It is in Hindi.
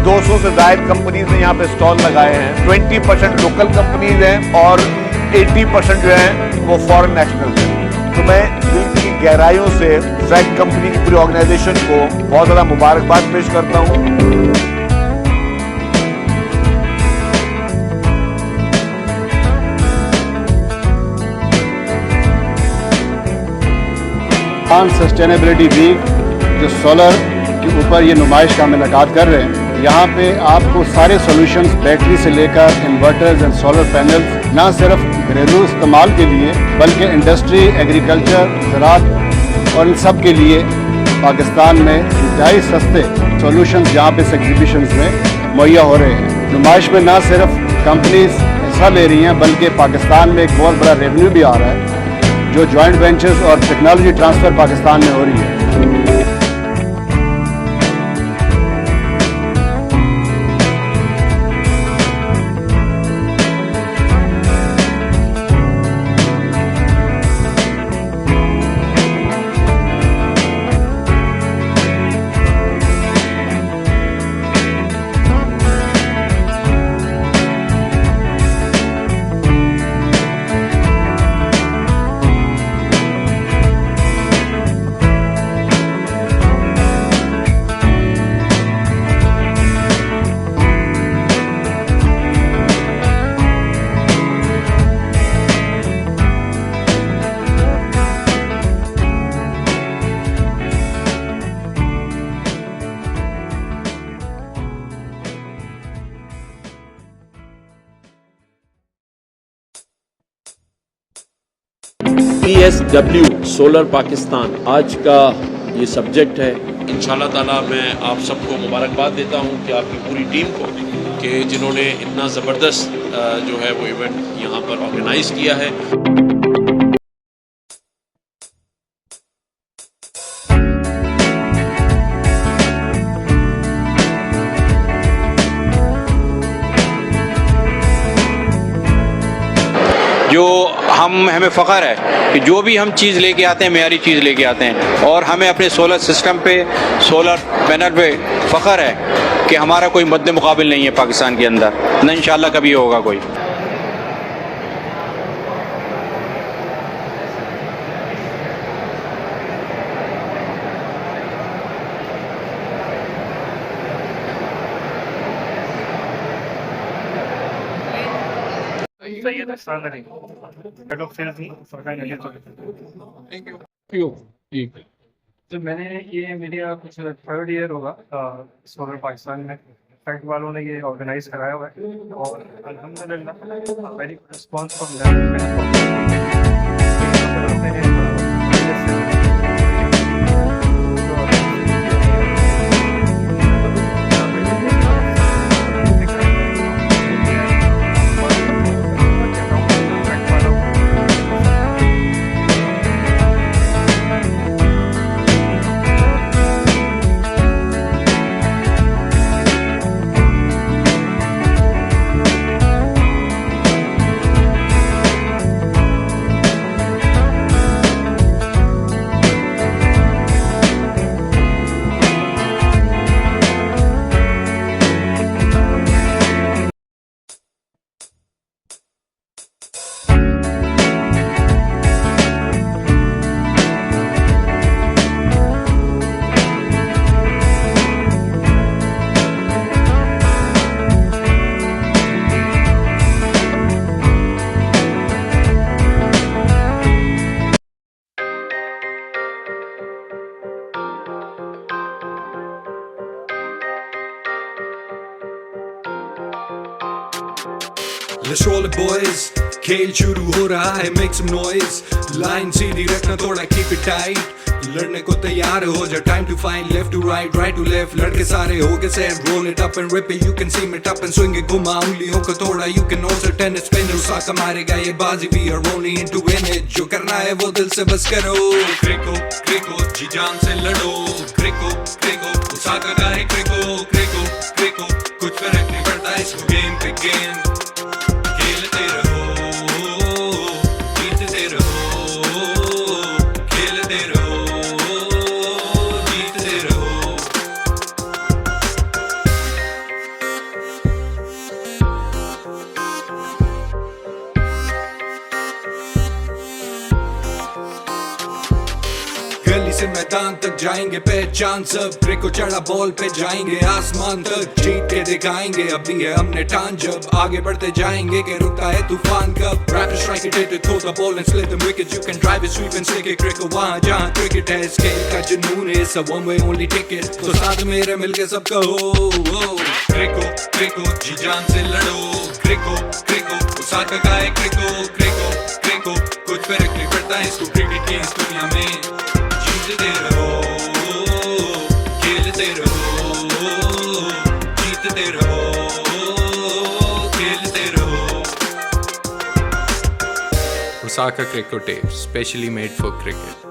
200 से ज्यादा कंपनीज ने यहाँ पे स्टॉल लगाए हैं। 20% लोकल कंपनीज हैं और 80% जो है वो फॉरेन नेशनल हैं। तो मैं दिल की गहराइयों से फैक्ट कंपनी की पूरी ऑर्गेनाइजेशन को बहुत ज़्यादा मुबारकबाद पेश करता हूँ। सस्टेनेबिलिटी वीक जो सोलर के ऊपर ये नुमाइश का हम इनेकाद कर रहे हैं, यहाँ पे आपको सारे सॉल्यूशंस बैटरी से लेकर इन्वर्टर्स एंड सोलर पैनल्स ना सिर्फ घरेलू इस्तेमाल के लिए बल्कि इंडस्ट्री, एग्रीकल्चर, ज़राअत और इन सब के लिए पाकिस्तान में इंतहाई सस्ते सॉल्यूशंस यहाँ पे इस एग्जीबिशंस में मुहैया हो रहे हैं। नुमाइश में ना सिर्फ कंपनीज हिस्सा ले रही हैं बल्कि पाकिस्तान में एक बहुत बड़ा रेवेन्यू भी आ रहा है जो जॉइंट वेंचर्स और टेक्नोलॉजी ट्रांसफ़र पाकिस्तान में हो रही है। PSW सोलर पाकिस्तान आज का ये सब्जेक्ट है। इंशाल्लाह ताला मैं आप सबको मुबारकबाद देता हूँ कि आपकी पूरी टीम को कि जिन्होंने इतना ज़बरदस्त जो है वो इवेंट यहाँ पर ऑर्गेनाइज़ किया है। जो हमें फ़ख्र है कि जो भी हम चीज़ लेके आते हैं मेयारी चीज़ लेके आते हैं और हमें अपने सोलर सिस्टम पे, सोलर पैनल पे फ़ख्र है कि हमारा कोई मद्दे मुकाबिल नहीं है पाकिस्तान के अंदर, न इंशाल्लाह कभी होगा कोई। तो मैंने ये मेरा कुछ 3rd ईयर होगा सोलर पाकिस्तान में फैक्ट वालों ने ये ऑर्गेनाइज कराया हुआ है और अल्हम्दुलिल्लाह very good response from Let's roll it boys, खेल शुरू हो रहा है, make some noise, line सीधी रखना थोड़ा keep it tight, लड़ने को तैयार हो जा, time to find left to right, right to left, लड़के सारे हो गए set, roll it up and rip it, you can seam it up and swing it, घुमा उंगलियों को थोड़ा, you can also tennis spin, Osaka मारेगा ये बाजी, we are only into win it, जो करना है वो दिल से बस करो, क्रिको क्रिको जी जान से लड़ो, क्रिको क्रिको उसाका का है क्रिको क्रिको क्रिको, कुछ फर्क नहीं पड़ता इसको गेम पे गेम, खेलते रहो जीतते रहो, खेलते रहो जीतते रहो। मैदान तक जाएंगे पहचान सब, क्रिको चढ़ा बॉल पे जाएंगे आसमान तक, जीत के दिखाएंगे अभी है हमने ठान, जब आगे बढ़ते जाएंगे कि रुकता है तूफान कब, rapid strike it, hit it, throw the ball and slip them wickets, you can drive it, sweep and stick it, crico वहाँ जहाँ क्रिकेट है, स्केल का जुनून है, it's a one way only ticket, तो साथ मेरे मिलके सब कहो क्रिको क्रिको जी जान से लड़ो, क्रिको क्रिको ओसाका का है क्रिको क्रिको क्रिको, कुछ फर्क नहीं पड़ता इसको क्रिकेट की इस दुनिया में, जीतते रहो खेलते रहो, जीतते रहो खेलते रहो। Osaka Cricket Tape, specially made for cricket.